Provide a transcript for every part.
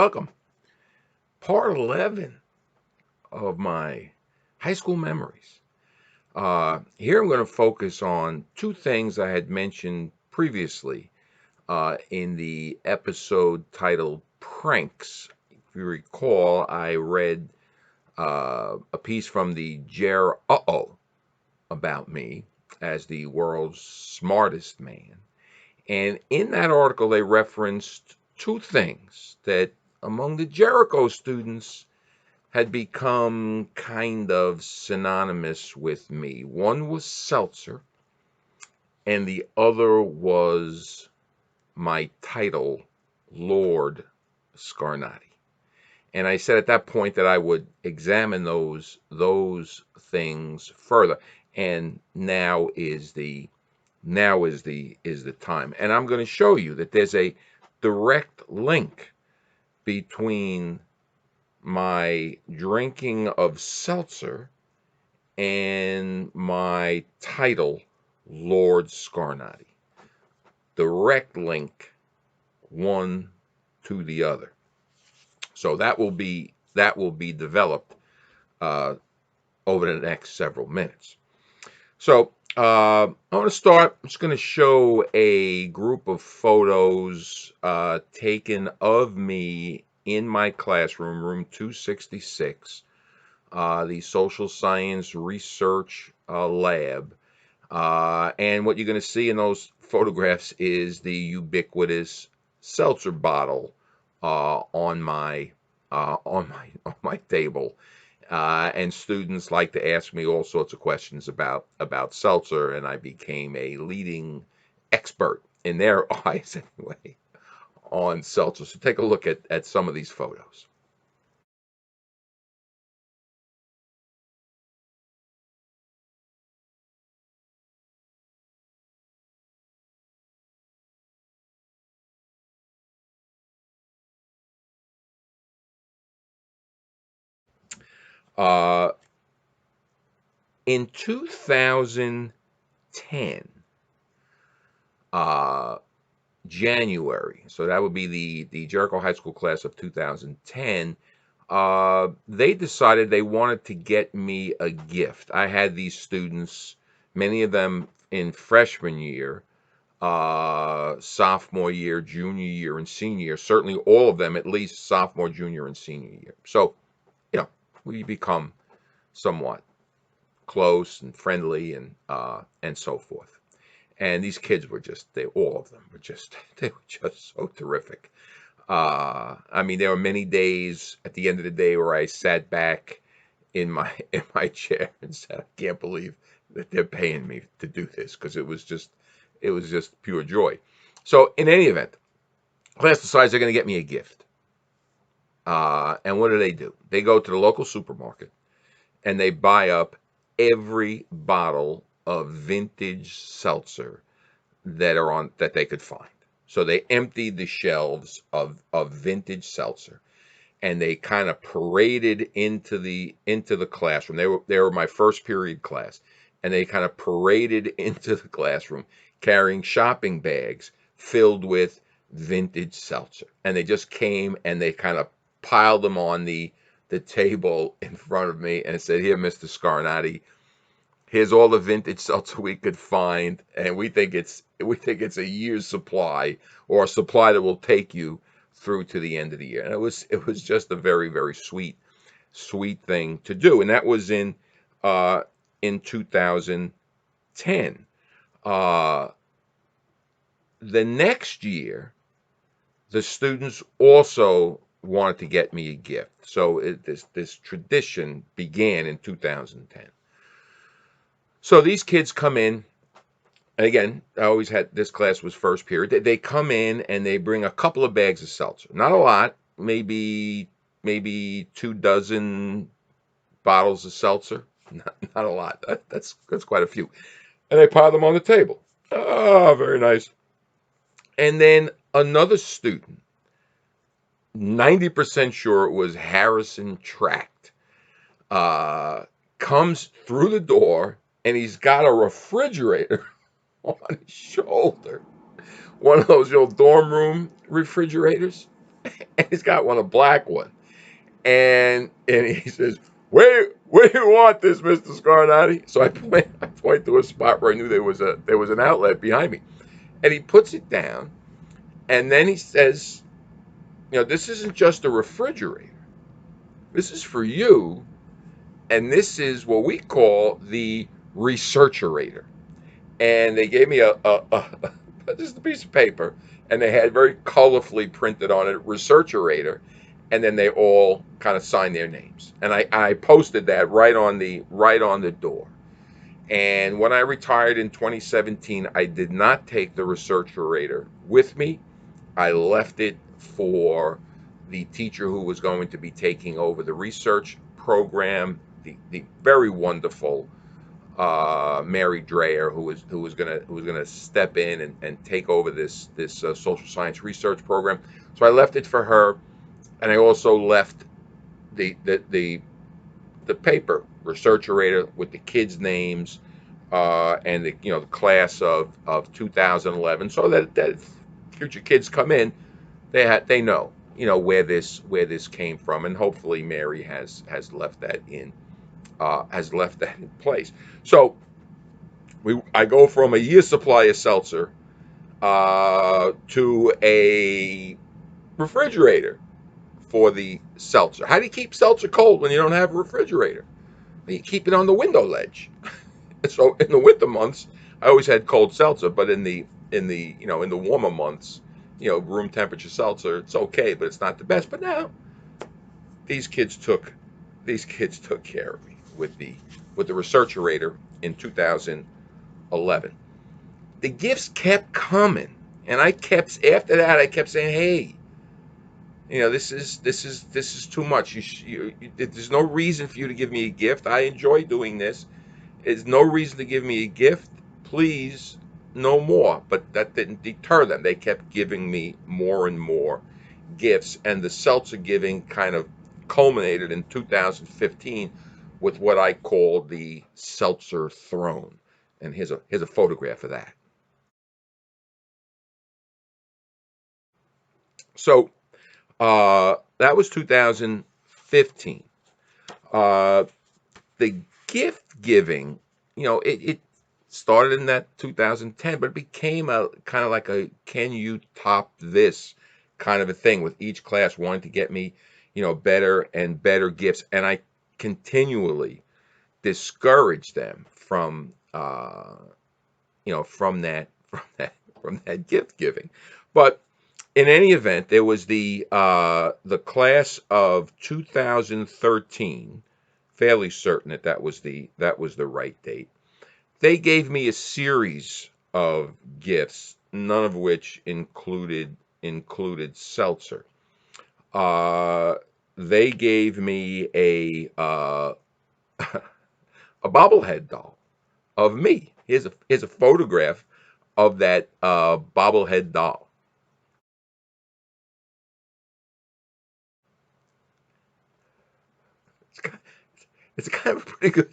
welcome. Part 11 of my high school memories. Here I'm going to focus on two things I had mentioned previously in the episode titled Pranks. If you recall, I read a piece from the Jericho about me as the world's smartest man. And in that article, they referenced two things that among the Jericho students had become kind of synonymous with me. One was Seltzer, and the other was my title, Lord Scarnati. And I said at that point that I would examine those things further. And now is the time. And I'm going to show you that there's a direct link between my drinking of seltzer and my title, Lord Scarnati. Direct link, one to the other. So that will be developed uh, over the next several minutes. So I want to start. I'm just going to show a group of photos taken of me in my classroom, room 266, the social science research lab. And what you're going to see in those photographs is the ubiquitous seltzer bottle on my table. And students like to ask me all sorts of questions about seltzer, and I became a leading expert in their eyes anyway on seltzer. So take a look at some of these photos. Uh, in 2010, uh, January, so that would be the Jericho High School class of 2010. They decided they wanted to get me a gift. I had these students, many of them in freshman year, sophomore year, junior year, and senior year. Certainly all of them at least sophomore, junior, and senior year. So, you know, we become somewhat close and friendly and so forth. And these kids were just they all of them were just they were just so terrific. I mean, there were many days at the end of the day where I sat back in my chair and said, I can't believe that they're paying me to do this, because it was just pure joy. So in any event, class decides they're going to get me a gift. And what do? They go to the local supermarket and they buy up every bottle of vintage seltzer that they could find. So they emptied the shelves of vintage seltzer, and they kind of paraded into the classroom. They were my first period class, and they kind of paraded into the classroom carrying shopping bags filled with vintage seltzer. And they just came and they kind of piled them on the table in front of me and said, "Here, Mr. Scarnati, here's all the vintage seltzer we could find, and we think it's a year's supply, or a supply that will take you through to the end of the year." And it was just a very, very sweet thing to do. And that was uh in 2010. Uh the next year, the students also wanted to get me a gift. So this tradition began in 2010. So these kids come in. And again, I always had this class was first period. They come in and they bring a couple of bags of seltzer. Not a lot, maybe 2 dozen bottles of seltzer. Not a lot. That's quite a few. And they pile them on the table. Oh, very nice. And then another student, 90% sure it was Harrison Tract, uh, comes through the door, and he's got a refrigerator on his shoulder. One of those old dorm room refrigerators. and he's got one, a black one. And he says, where do you want this, Mr. Scarnati? So I point to a spot where I knew there was an outlet behind me. And he puts it down, and then he says, this isn't just a refrigerator. This is for you, and this is what we call the researcherator. And they gave me just a piece of paper, and they had very colorfully printed on it researcherator, and then they all kind of signed their names, and I posted that right on the door. And when I retired in 2017, I did not take the researcherator with me. I left it for the teacher who was going to be taking over the research program, the very wonderful Mary Dreyer, who was gonna step in and take over this social science research program. So I left it for her, and I also left the paper researcherator with the kids' names, and the class of 2011, so that future kids come in, they know where this came from, and hopefully Mary has left that in place. So I go from a year's supply of seltzer to a refrigerator for the seltzer. How do you keep seltzer cold when you don't have a refrigerator? You keep it on the window ledge. So in the winter months, I always had cold seltzer, but in the warmer months, room temperature seltzer, it's okay, but it's not the best. But now these kids took these kids took care of me with the researcherator in 2011. The gifts kept coming, and after that I kept saying, hey, this is too much. There's no reason for you to give me a gift. I enjoy doing this. There's no reason to give me a gift. Please, no more. But that didn't deter them. They kept giving me more and more gifts, and the seltzer giving kind of culminated in 2015 with what I call the seltzer throne. And here's a photograph of that. So that was 2015. Uh, the gift giving, it started in that 2010, but it became a kind of like a can you top this kind of a thing, with each class wanting to get me, better and better gifts, and I continually discourage them from that gift giving. But in any event, there was the class of 2013, fairly certain that was the right date. They gave me a series of gifts, none of which included seltzer. Uh, they gave me a bobblehead doll of me. Here's a photograph of that bobblehead doll. It's kind, it's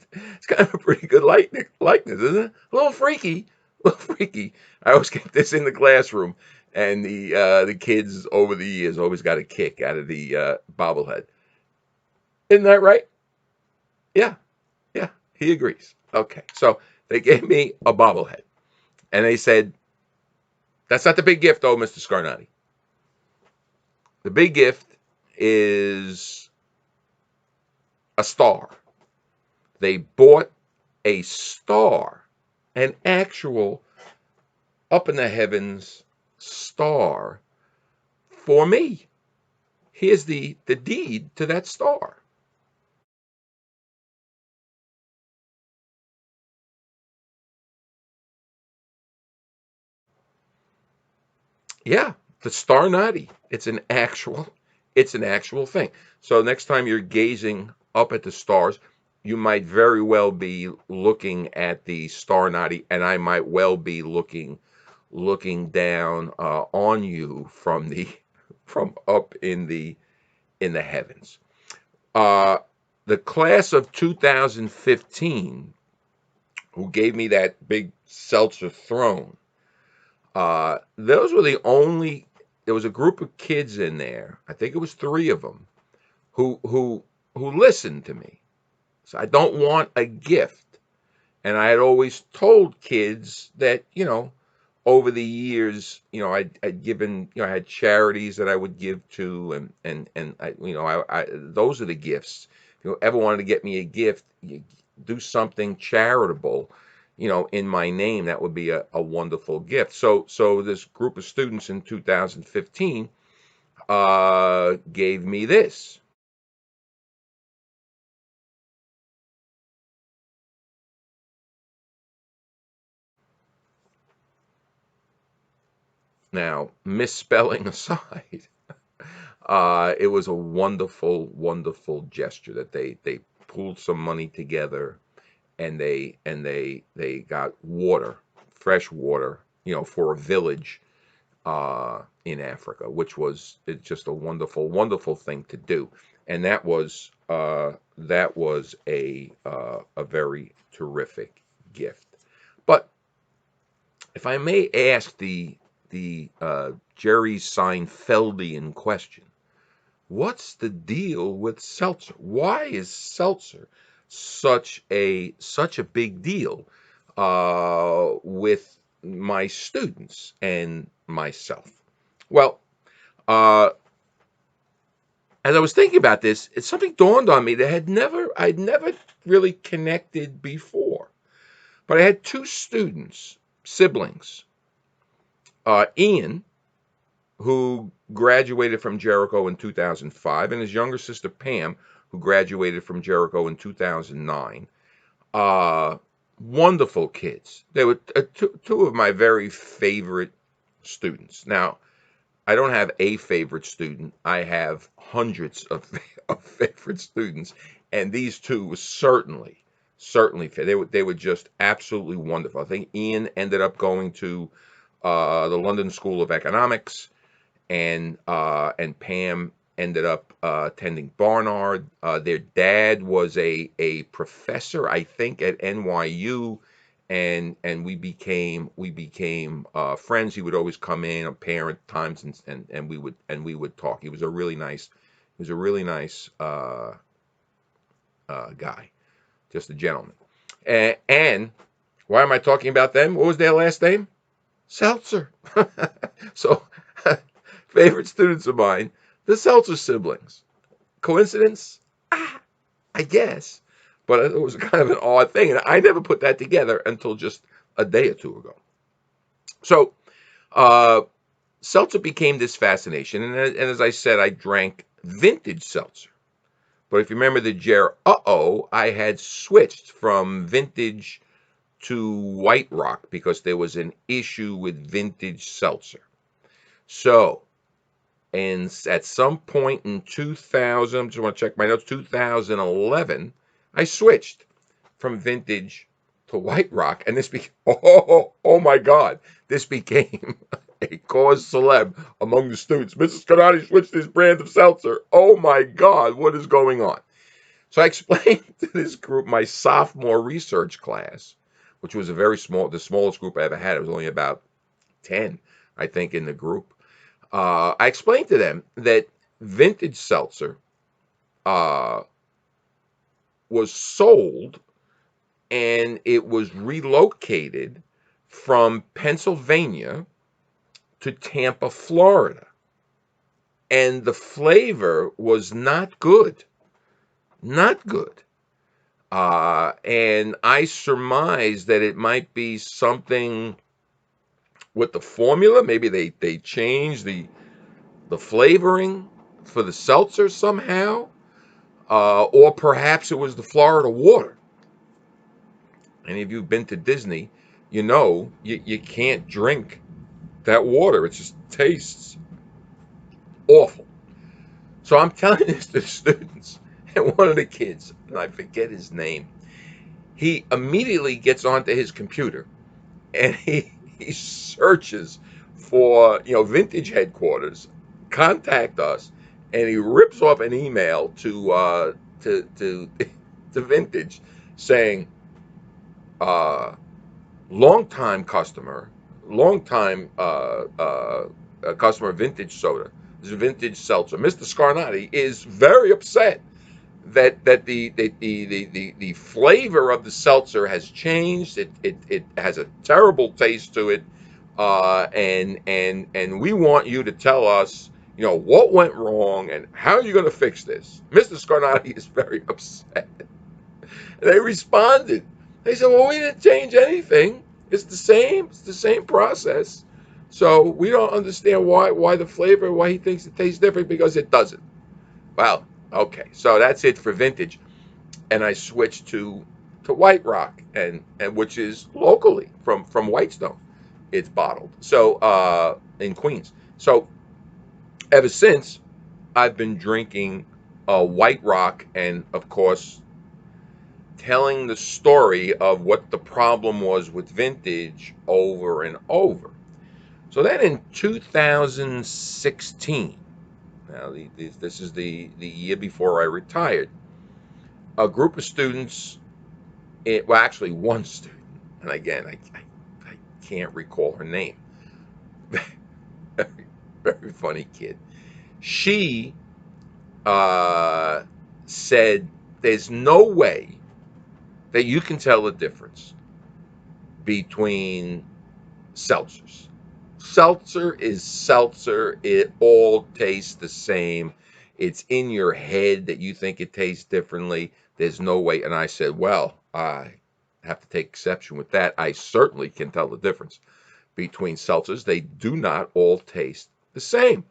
kind of a pretty good likeness, isn't it? A little freaky, a little freaky. I always get this in the classroom, and the kids over the years always got a kick out of the bobblehead. Isn't that right? Yeah, yeah. He agrees. Okay, so they gave me a bobblehead, and they said, "That's not the big gift, though, Mr. Scarnati. The big gift is a star." They bought a star, an actual up in the heavens star for me. Here's the deed to that star. Yeah, the Starnati. It's an actual thing. So next time you're gazing up at the stars, you might very well be looking at the Starnati, and I might well be looking down on you from up in the heavens. Uh, the class of 2015, who gave me that big seltzer throne, those were the only. there was a group of kids in there. I think it was three of them who listened to me. So I don't want a gift. And I had always told kids that, over the years, I'd given, I had charities that I would give to, and I, those are the gifts. If you ever wanted to get me a gift, you do something charitable, in my name. That would be a wonderful gift. So this group of students in 2015 gave me this. Now, misspelling aside, it was a wonderful, wonderful gesture that they pulled some money together, and they got water, fresh water, for a village in Africa, which was it's just a wonderful, wonderful thing to do. And that was a very terrific gift. But if I may ask the Jerry Seinfeldian question, what's the deal with seltzer? Why is seltzer such a big deal with my students and myself? Well, uh, as I was thinking about this, something dawned on me that I'd never really connected before. But I had two students, siblings, Ian, who graduated from Jericho in 2005, and his younger sister Pam, who graduated from Jericho in 2009. Uh, Wonderful kids. They were two of my very favorite students. Now, I don't have a favorite student. I have hundreds of favorite students, and these two were certainly they were just absolutely wonderful. I think Ian ended up going to the London School of Economics, and Pam ended up attending Barnard. Their dad was a professor, I think, at NYU, and we became friends. He would always come in a parent times, and we would talk. He was a really nice guy, just a gentleman. And why am I talking about them? What was their last name? Seltzer. So, favorite students of mine, the Seltzer siblings. Coincidence? Ah, I guess. But it was kind of an odd thing, and I never put that together until just a day or two ago. So, uh, seltzer became this fascination, and as I said, I drank vintage seltzer. But if you remember the I had switched from vintage to White Rock because there was an issue with vintage seltzer. So, and at some point in 2000, just want to check my notes, 2011, I switched from vintage to White Rock, and this became, oh my God, this became a cause celeb among the students. Mrs. Scarnati switched his brand of seltzer. Oh my God, what is going on? So I explained to this group my sophomore research class, which was the smallest group I ever had. It was only about 10, I think, in the group. I explained to them that vintage seltzer uh, was sold, and it was relocated from Pennsylvania to Tampa, Florida. And the flavor was not good. Not good. And I surmised that it might be something with the formula. Maybe they changed the flavoring for the seltzer somehow. Or perhaps it was the Florida water. Any of you been to Disney, you can't drink that water. It just tastes awful. So I'm telling this to the students, and one of the kids, and I forget his name, he immediately gets onto his computer, and he searches for vintage headquarters, contact us, and he rips off an email to to vintage saying, uh, long time customer, long time a customer of Vintage Soda. This is Vintage Seltzer. Mr. Scarnati is very upset that the flavor of the seltzer has changed. It has a terrible taste to it, and we want you to tell us, what went wrong and how you're going to fix this. Mr. Scarnati is very upset. They responded. They said, "Well, we didn't change anything. It's the same. It's the same process. So we don't understand why the flavor, why he thinks it tastes different, because it doesn't." Well, okay. So that's it for Vintage, and I switched to White Rock, and which is locally from Whitestone. It's bottled. So in Queens. So ever since, I've been drinking White Rock, and of course, telling the story of what the problem was with Vintage over and over. So then in 2016, now this is the year before I retired, a group of students, well, actually one student, and again, I can't recall her name. Very, very funny kid. She said, "There's no way that you can tell the difference between seltzers. Seltzer is seltzer. It all tastes the same. It's in your head that you think it tastes differently. There's no way." And I said, "Well, I have to take exception with that. I certainly can tell the difference between seltzers. They do not all taste the same."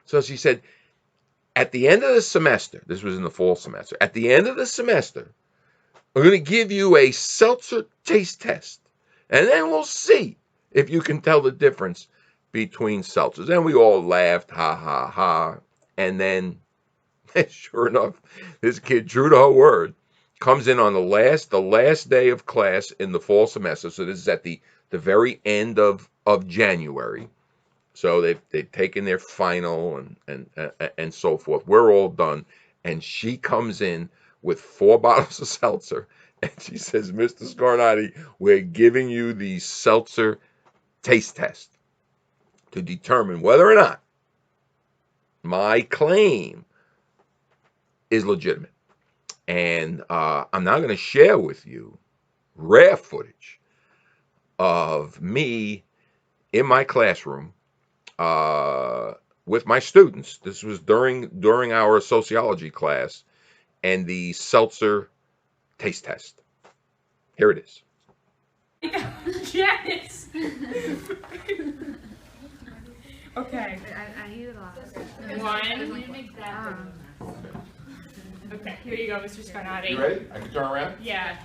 So she said, "At the end of the semester," this was in the fall semester, "at the end of the semester, we're going to give you a seltzer taste test, and then we'll see if you can tell the difference between seltzers." And we all laughed, ha, ha, ha. And then, sure enough, this kid, true to her word, comes in on the last day of class in the fall semester. So this is at the very end of January. So they've taken their final and so forth. We're all done. And she comes in with 4 bottles of seltzer, and she says, "Mr. Scarnati, we're giving you the seltzer taste test to determine whether or not my claim is legitimate." And I'm now going to share with you rare footage of me in my classroom with my students. This was during our sociology class, and the seltzer taste test. Here it is. Yes. Okay. I hear a lot. One. Okay, here you go, Mr. Scarnati. You ready? I can turn around? Yeah.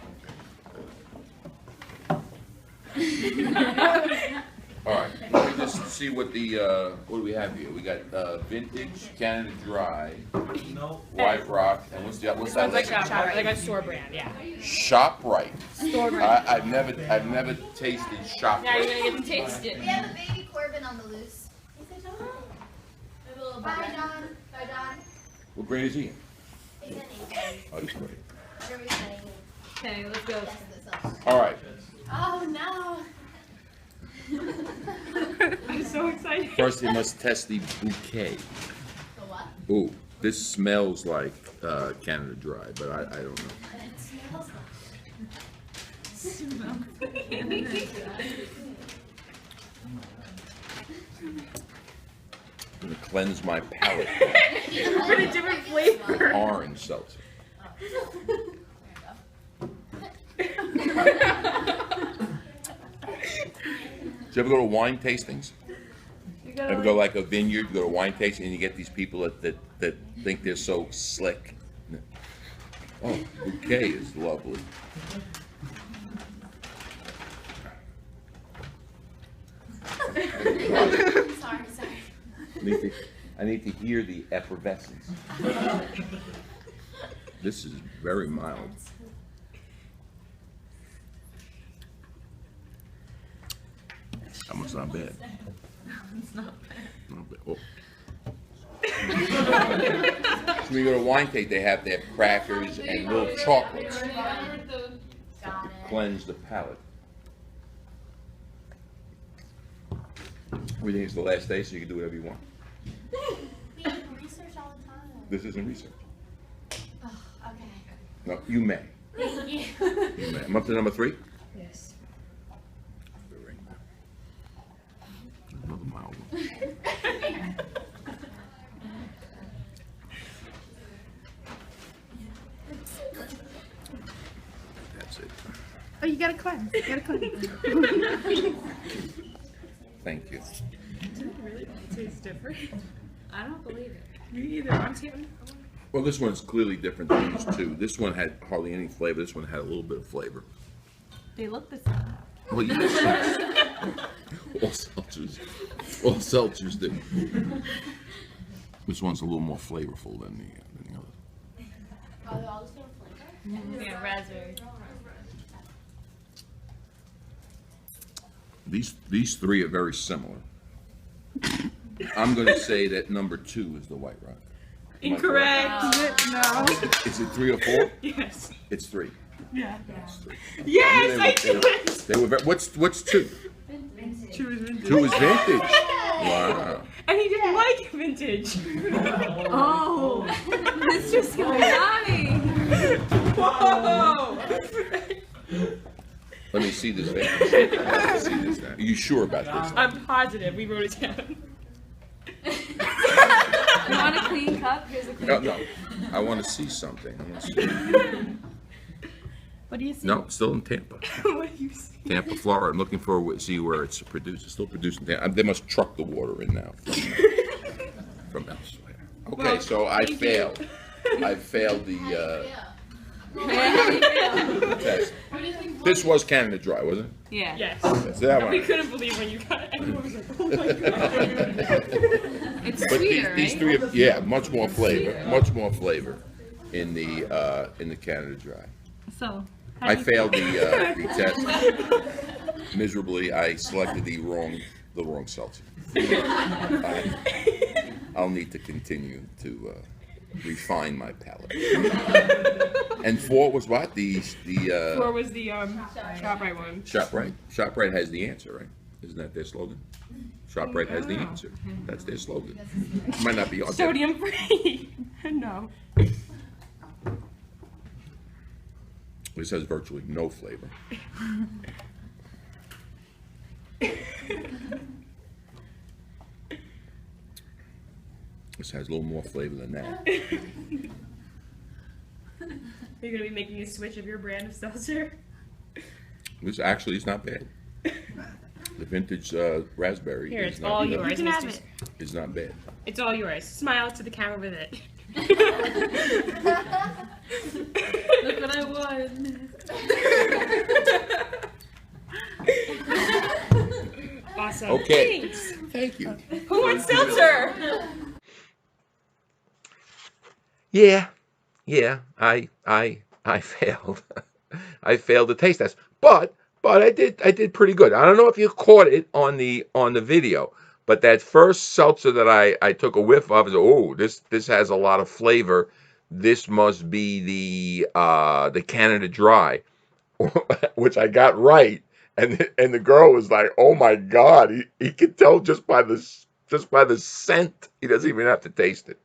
All right. Let me just see what what do we have here? We got Vintage, Canada Dry, White Rock, and what's that? Sounds like a store brand, yeah. ShopRite. Store brand. I've never tasted ShopRite. Now you're gonna get to taste it. We have a baby Corbin on the loose. Bye, Don. Bye, Don. What grade is he in? He's in 8th. Oh, he's great. Okay, let's go. All right. Oh, no. I'm so excited. First, they must test the bouquet. The what? Ooh, this smells like Canada Dry, but I don't know. It smells I'm gonna cleanse my palate With a different flavor. with orange seltzer. Do you ever go to wine tastings? Ever go like a vineyard, go to wine tasting, and you get these people that think they're so slick? Oh, bouquet is lovely. Sorry. I need to hear the effervescence. This is very mild. That one's not bad. It's not bad. Not bad. Oh. So when you go to wine taste, they have crackers and little chocolates to cleanse the palate. Everything is the last day, so you can do whatever you want. We do research all the time. This isn't research. Oh, okay. No, you may. Thank you. You may. I'm up to number 3. Yes. Another mild one. That's it. Oh, you gotta cleanse. You gotta cleanse. Thank you. Does it really taste different? I don't believe it. Me either. I'm taking. Well, this one's clearly different than these two. This one had hardly any flavor. This one had a little bit of flavor. They look the same. Well, all seltzers do. This one's a little more flavorful than the other. Are they all the same flavor? Yeah, raspberry. These 3 are very similar. I'm going to say that number 2 is the White Rock. Am I correct? Incorrect. No. Is it 3 or 4? Yes. It's 3. Yeah. It's 3. Yes, I They do were- it. They were. What's 2? Choose vintage. 2 is vintage. Wow. And he didn't like vintage. Oh, Mr. Scarnati. Whoa. Let me see this vintage. I have to see this now. Are you sure about this? I'm positive. We wrote it down. You want a clean cup? Here's a clean No, cup. no. I want to see something. I want to see. What do you see? No, still in Tampa. What do you see? Tampa, Florida. I'm looking for see where it's produced. It's still produced in Tampa. They must truck the water in now from elsewhere. Okay, Well, so I thank you. failed. I failed the test. What do you think? This was Canada Dry, wasn't it? Yeah. Yes. That's that We one. couldn't believe when you got it. Everyone was like, oh my god. It's But sweeter, these right? 3, are, yeah, much more flavor in the Canada Dry. So, how I do you failed the test miserably. I selected the wrong seltzer. I'll need to continue to refine my palate. And 4 was what? Or The was the ShopRite one? ShopRite. ShopRite has the answer, right? Isn't that their slogan? ShopRite has the answer. That's their slogan. Might not be on there. Sodium free. No. This has virtually no flavor. This has a little more flavor than that. You're gonna be making a switch of your brand of seltzer? This actually is not bad. The vintage raspberry Here, is it's not, all yours. You can have Mr. it. is not bad. It's all yours. Smile to the camera with it. Look what I won. Awesome. Okay. Thanks. Thank you. Who wants seltzer? Yeah, I failed. I failed the taste test, but I did pretty good. I don't know if you caught it on the video, but that first seltzer that I took a whiff of is, oh, this has a lot of flavor. This must be the Canada Dry, which I got right, and the girl was like, oh my God, he could tell just by the scent. He doesn't even have to taste it.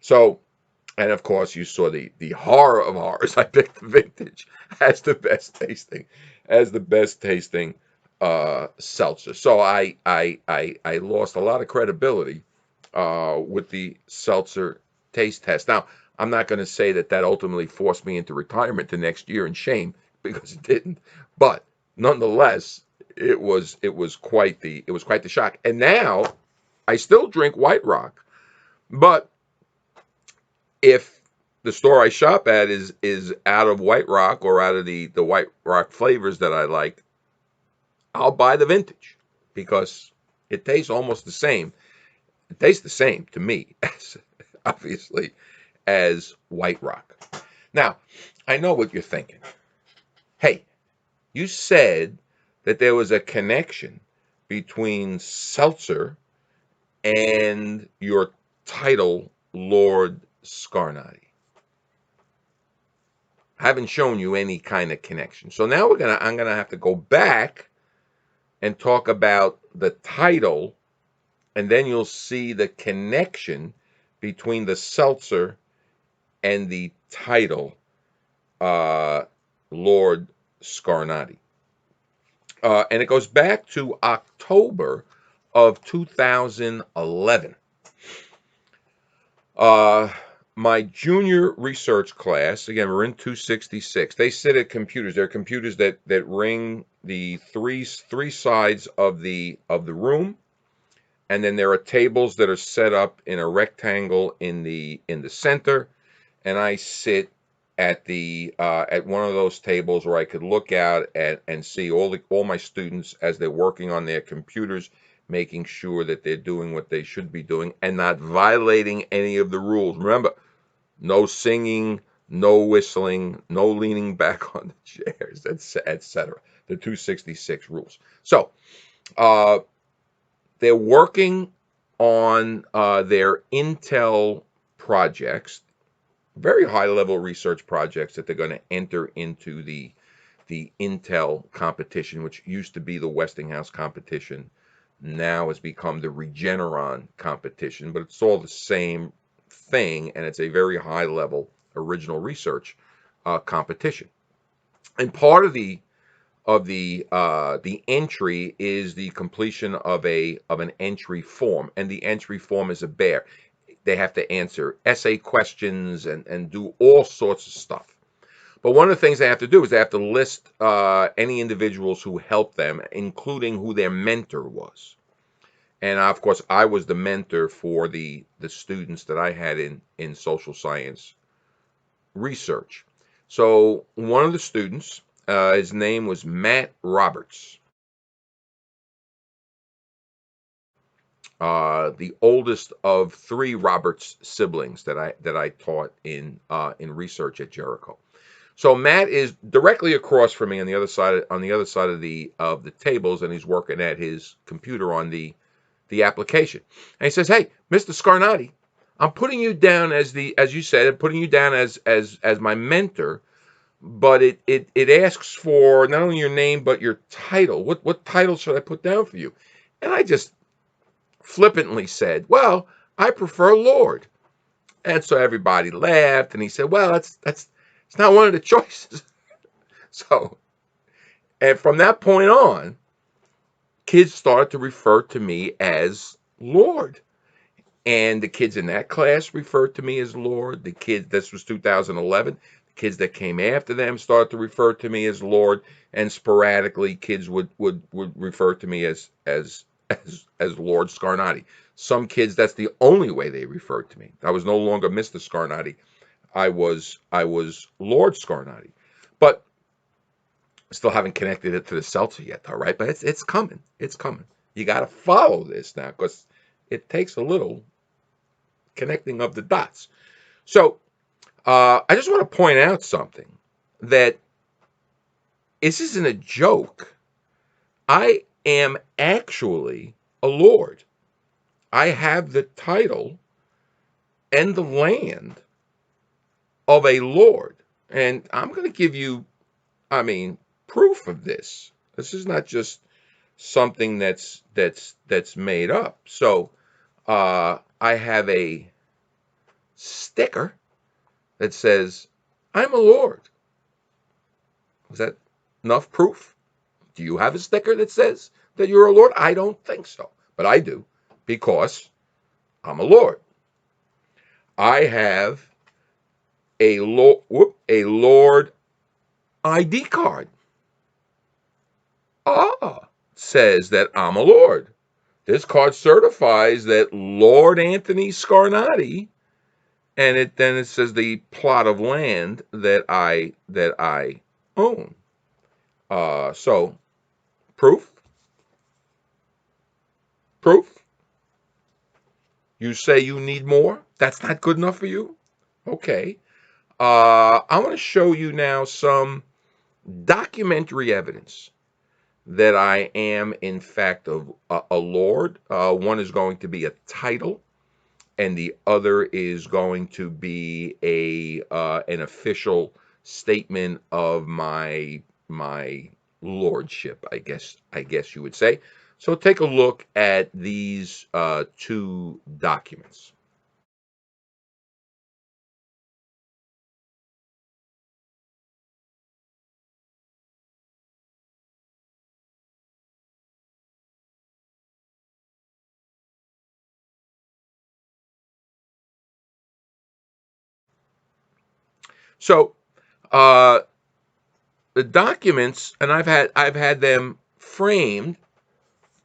So. And of course, you saw the horror of horrors. I picked the vintage as the best tasting seltzer. So I lost a lot of credibility with the seltzer taste test. Now, I'm not going to say that ultimately forced me into retirement the next year in shame, because it didn't. But nonetheless, it was quite the shock. And now I still drink White Rock, but if the store I shop at is out of White Rock or out of the White Rock flavors that I like, I'll buy the vintage because it tastes almost the same. It tastes the same to me, obviously, as White Rock. Now, I know what you're thinking. Hey, you said that there was a connection between seltzer and your title, Lord Scarnati. I haven't shown you any kind of connection. So now I'm gonna have to go back and talk about the title and then you'll see the connection between the Seltzer and the title, Lord Scarnati. And it goes back to October of 2011. My junior research class, again, we're in 266. They sit at computers. They're computers that ring the three sides of the room, and then there are tables that are set up in a rectangle in the center, and I sit at one of those tables where I could look out and see all my students as they're working on their computers, making sure that they're doing what they should be doing and not violating any of the rules. Remember, no singing, no whistling, no leaning back on the chairs, etc. The 266 rules. So they're working on their Intel projects, very high level research projects that they're going to enter into the Intel competition, which used to be the Westinghouse competition, now has become the Regeneron competition, but it's all the same thing, and it's a very high level original research competition. And part of the entry is the completion of an entry form, and the entry form is a bear. They have to answer essay questions and do all sorts of stuff. But one of the things they have to do is they have to list any individuals who helped them, including who their mentor was. And of course, I was the mentor for the students that I had in social science research. So one of the students, his name was Matt Roberts, the oldest of three Roberts siblings that I taught in research at Jericho. So Matt is directly across from me on the other side of the tables, and he's working at his computer on the application. And he says, "Hey, Mr. Scarnati, I'm putting you down as you said, I'm putting you down as my mentor, but it asks for not only your name but your title. What title should I put down for you?" And I just flippantly said, "Well, I prefer Lord." And so everybody laughed, and he said, "Well, that's it's not one of the choices." So, and from that point on, kids started to refer to me as Lord. And the kids in that class referred to me as Lord. The kids, this was 2011, the kids that came after them started to refer to me as Lord. And sporadically, kids would refer to me as Lord Scarnati. Some kids, that's the only way they referred to me. I was no longer Mr. Scarnati. I was Lord Scarnati. But still haven't connected it to the Seltzer yet, though, right? But it's coming. It's coming. You got to follow this now, because it takes a little connecting of the dots. So I just want to point out something, that this isn't a joke. I am actually a lord. I have the title and the land of a lord. And I'm going to give you, proof of this. This is not just something that's made up. So I have a sticker that says, "I'm a lord." Is that enough proof? Do you have a sticker that says that you're a lord? I don't think so, but I do, because I'm a lord. I have a lord ID card. Says that I'm a lord. This card certifies that Lord Anthony Scarnati, and then it says the plot of land that I own. So proof. You say you need more? That's not good enough for you? Okay. I want to show you now some documentary evidence that I am, in fact, a lord. One is going to be a title, and the other is going to be an official statement of my lordship, I guess you would say. So take a look at these two documents. So uh, the documents, and I've had them framed,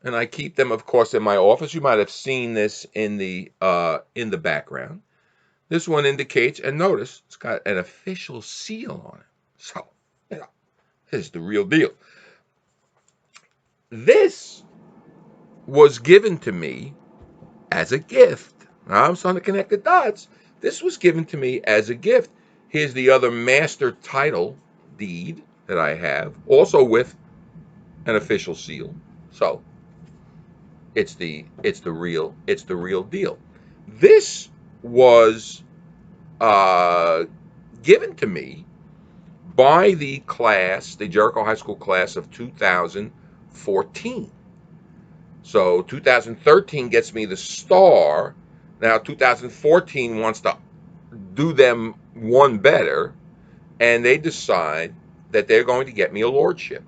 and I keep them, of course, in my office. You might have seen this in the background. This one indicates, and notice it's got an official seal on it. So, you know, this is the real deal. This was given to me as a gift. Now I'm starting to connect the dots. This was given to me as a gift. Here's the other master title deed that I have, also with an official seal. So it's the real deal. This was uh, given to me by the Jericho High School class of 2014. So 2013 gets me the star. Now 2014 wants to do them one better, and they decide that they're going to get me a lordship.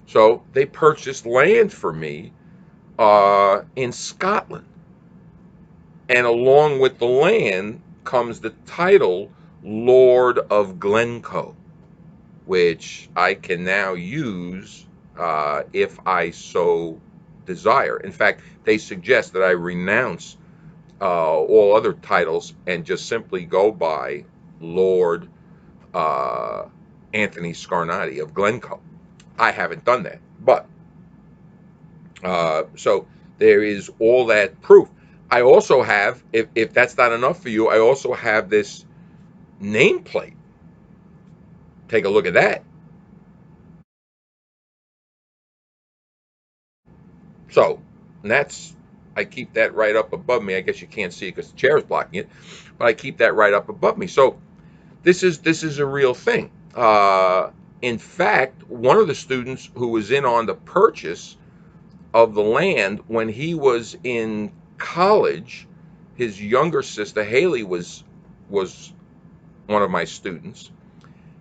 So they purchased land for me in Scotland, and along with the land comes the title Lord of Glencoe, which I can now use if I so desire. In fact, they suggest that I renounce all other titles and just simply go by Lord uh, Anthony Scarnati of Glencoe. I haven't done that, but so there is all that proof. I also have, if that's not enough for you, I also have this nameplate. Take a look at that. So that's, I keep that right up above me. I guess you can't see it because the chair is blocking it, but I keep that right up above me. So this is a real thing. In fact, one of the students who was in on the purchase of the land when he was in college, his younger sister Haley was one of my students.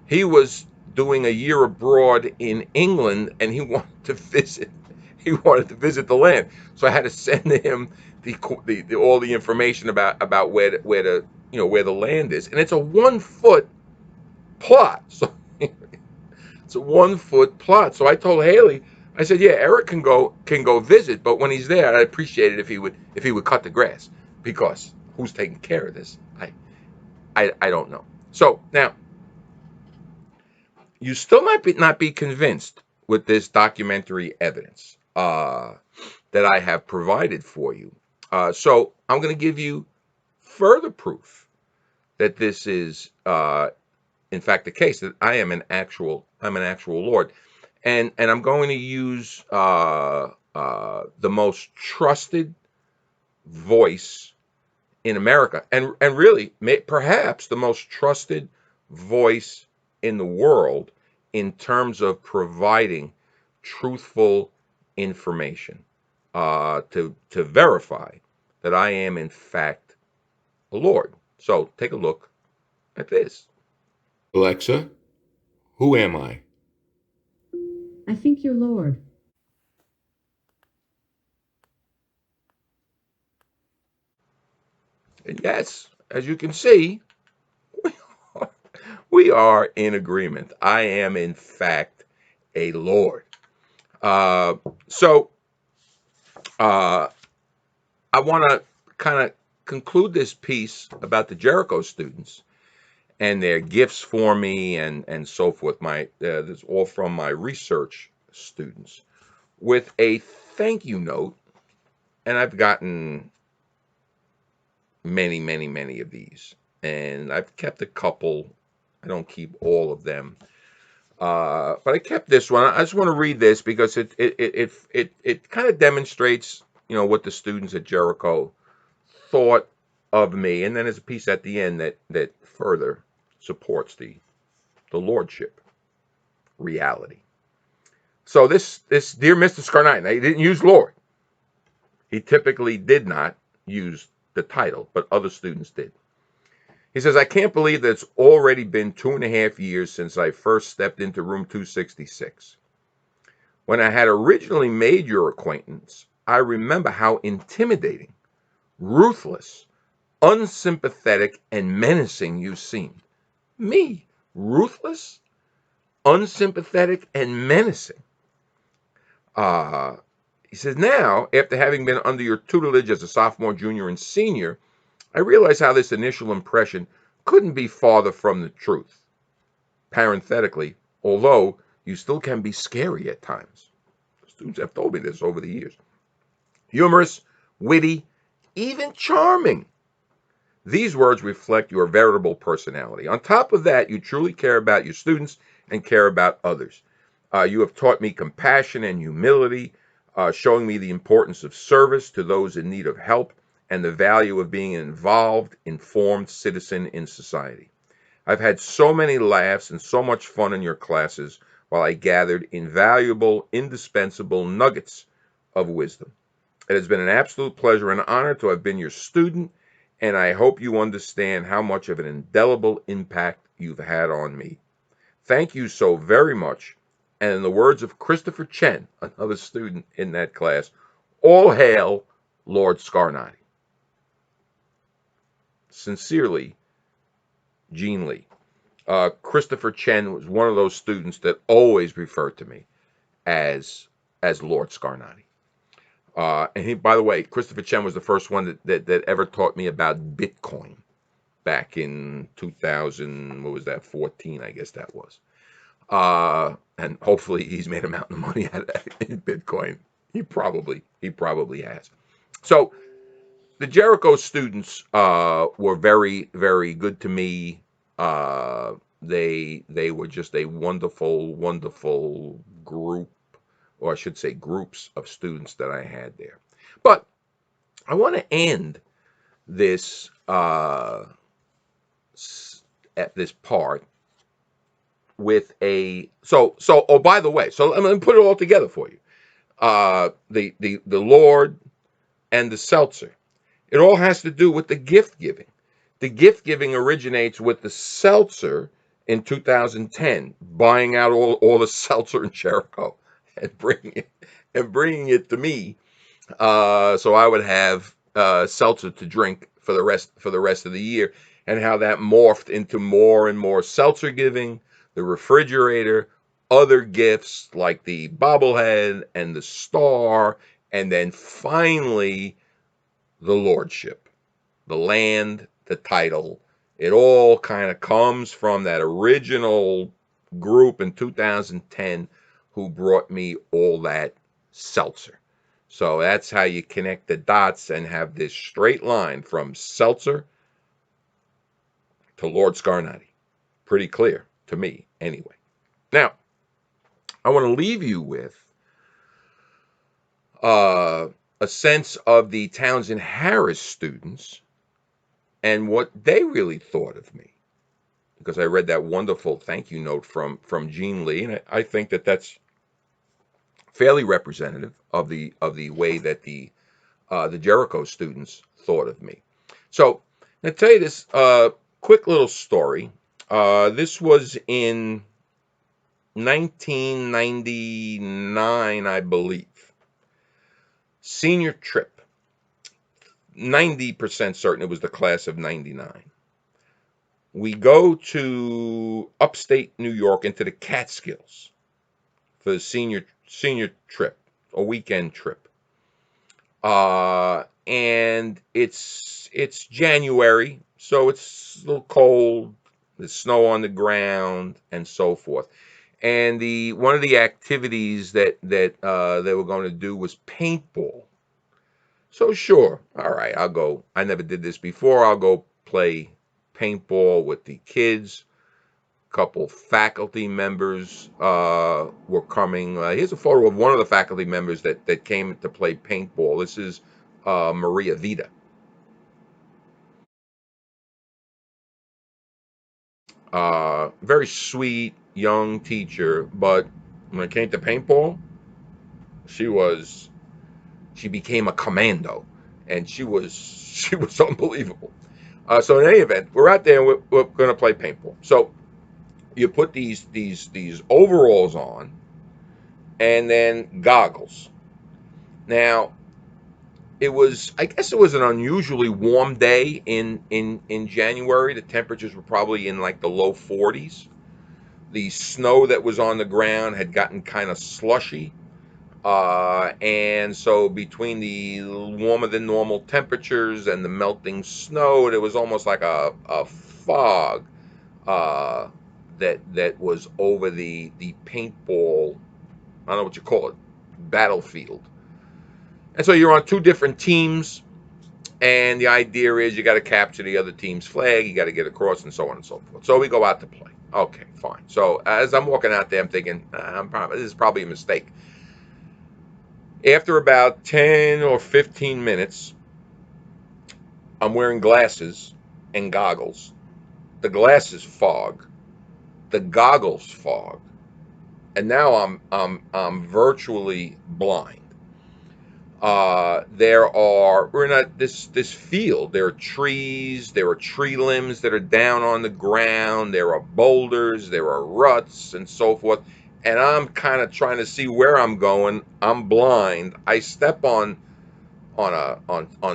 He was doing a year abroad in England, and he wanted to visit. He wanted to visit the land, so I had to send him the all the information about where the land is, and it's a 1 foot plot. So it's a 1 foot plot. So I told Haley, I said, yeah, Eric can go visit, but when he's there, I'd appreciate it if he would cut the grass, because who's taking care of this? I don't know. So now you still might not be convinced with this documentary evidence that I have provided for you. So I'm going to give you further proof that this is, in fact, the case, that I'm an actual Lord, and I'm going to use the most trusted voice in America, and really perhaps the most trusted voice in the world in terms of providing truthful information to verify that I am in fact a Lord. So take a look at this. Alexa, who am I? I think you're Lord. And yes, as you can see, we are in agreement. I am in fact a Lord. Uh, so uh, I want to kind of conclude this piece about the Jericho students and their gifts for me and so forth. This is all from my research students with a thank you note, and I've gotten many of these, and I've kept a couple. I don't keep all of them, but I kept this one. I just want to read this because it kind of demonstrates what the students at Jericho thought of me, and then there's a piece at the end that further supports the lordship reality. So this dear Mr. Scarnati, now he didn't use Lord. He typically did not use the title, but other students did. He says, I can't believe that it's already been 2.5 years since I first stepped into room 266. When I had originally made your acquaintance, I remember how intimidating, ruthless, unsympathetic, and menacing you seemed. Me, ruthless, unsympathetic, and menacing. He says, now, after having been under your tutelage as a sophomore, junior, and senior, I realize how this initial impression couldn't be farther from the truth. Parenthetically, although you still can be scary at times. Students have told me this over the years. Humorous, witty, even charming. These words reflect your veritable personality. On top of that, you truly care about your students and care about others. You have taught me compassion and humility, showing me the importance of service to those in need of help and the value of being an involved, informed citizen in society. I've had so many laughs and so much fun in your classes while I gathered invaluable, indispensable nuggets of wisdom. It has been an absolute pleasure and honor to have been your student, and I hope you understand how much of an indelible impact you've had on me. Thank you so very much. And in the words of Christopher Chen, another student in that class, all hail Lord Scarnati. Sincerely, Jean Lee. Christopher Chen was one of those students that always referred to me as Lord Scarnati. And he, by the way, Christopher Chen was the first one that ever taught me about Bitcoin back in 2000. What was that? 14, I guess that was. And hopefully he's made a mountain of money out of that in Bitcoin. He probably has. So the Jericho students were very, very good to me. They were just a wonderful, wonderful group, or I should say groups of students that I had there. But I want to end this at this part with a oh, by the way, so I'm going to put it all together for you. The Lord and the Seltzer. It all has to do with the gift giving. The gift giving originates with the Seltzer in 2010, buying out all the Seltzer in Jericho and bringing it to me, so I would have Seltzer to drink for the rest of the year, and how that morphed into more and more Seltzer giving, the refrigerator, other gifts like the bobblehead and the star, and then finally the lordship, the land, the title. It all kind of comes from that original group in 2010 who brought me all that Seltzer. So that's how you connect the dots and have this straight line from Seltzer to Lord Scarnati. Pretty clear to me, anyway. Now, I want to leave you with a sense of the Townsend Harris students and what they really thought of me, because I read that wonderful thank you note from Jean Lee, and I think that that's fairly representative of the way that the Jericho students thought of me. So I'll tell you this quick little story. This was in 1999, I believe. Senior trip. 90% certain it was the class of 99. We go to upstate New York into the Catskills for the senior trip, a weekend trip. And it's January, so it's a little cold. There's snow on the ground and so forth. And one of the activities that they were going to do was paintball. So sure, all right, I'll go. I never did this before. I'll go play paintball with the kids. A couple faculty members were coming. Here's a photo of one of the faculty members that came to play paintball. This is Maria Vida. Very sweet young teacher, but when it came to paintball, she became a commando, and she was unbelievable. So in any event, we're out there and we're going to play paintball. So you put these overalls on, and then goggles. Now I guess it was an unusually warm day in January. The temperatures were probably in like the low 40s. The snow that was on the ground had gotten kind of slushy. And so between the warmer than normal temperatures and the melting snow, it was almost like a fog that was over the paintball. I don't know what you call it, battlefield. And so you're on two different teams, and the idea is you got to capture the other team's flag, you got to get across, and so on and so forth. So we go out to play. Okay, fine. So as I'm walking out there, I'm thinking, this is probably a mistake. After about 10 or 15 minutes, I'm wearing glasses and goggles. The glasses fog, the goggles fog, and now I'm virtually blind. We're in this field. There are trees, there are tree limbs that are down on the ground, there are boulders, there are ruts, and so forth. And I'm kind of trying to see where I'm going. I'm blind. I step on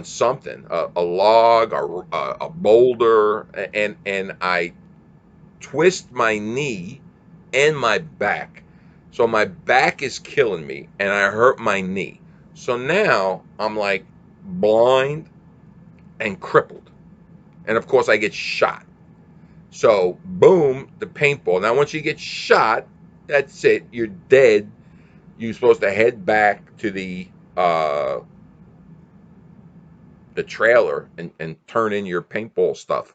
something, a log, a boulder, and I twist my knee and my back. So my back is killing me, and I hurt my knee. So now I'm like blind and crippled. And of course, I get shot. So, boom, the paintball. Now, once you get shot, that's it. You're dead. You're supposed to head back to the trailer and turn in your paintball stuff.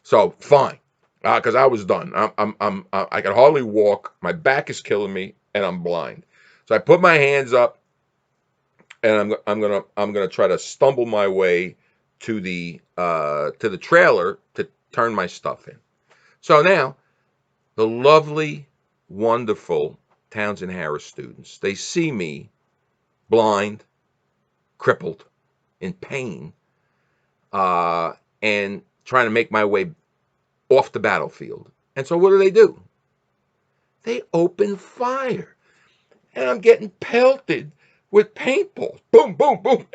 So, fine, because I was done. I can hardly walk. My back is killing me, and I'm blind. So I put my hands up, and I'm gonna try to stumble my way to the trailer to turn my stuff in. So now the lovely, wonderful Townsend Harris students, they see me blind, crippled, in pain, and trying to make my way off the battlefield. And so what do? They open fire, and I'm getting pelted with paintballs. Boom, boom, boom.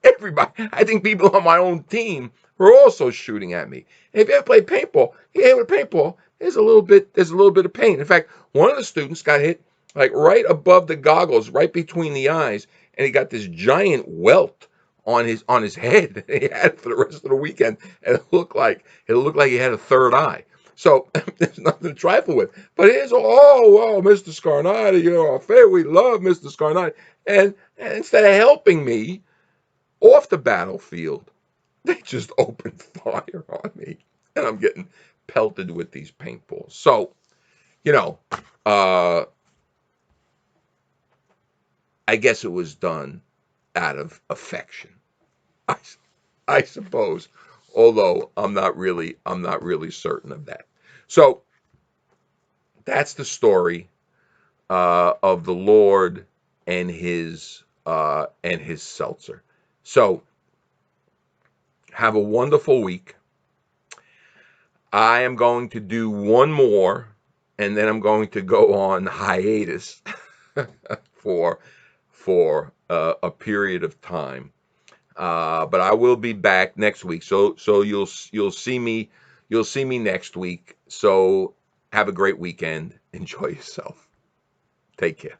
Everybody. I think people on my own team were also shooting at me. And if you ever play paintball, you hit with paintball, there's a little bit of pain. In fact, one of the students got hit like right above the goggles, right between the eyes, and he got this giant welt on his head. He had it for the rest of the weekend, and it looked like he had a third eye. So there's nothing to trifle with. But here's, Mr. Scarnati, our favorite. We love Mr. Scarnati. And instead of helping me off the battlefield, they just opened fire on me. And I'm getting pelted with these paintballs. So, uh, I guess it was done out of affection. I suppose. Although I'm not really certain of that. So that's the story of the Lord and his seltzer. So have a wonderful week. I am going to do one more, and then I'm going to go on hiatus for a period of time. But I will be back next week. So you'll see me next week. So have a great weekend. Enjoy yourself. Take care.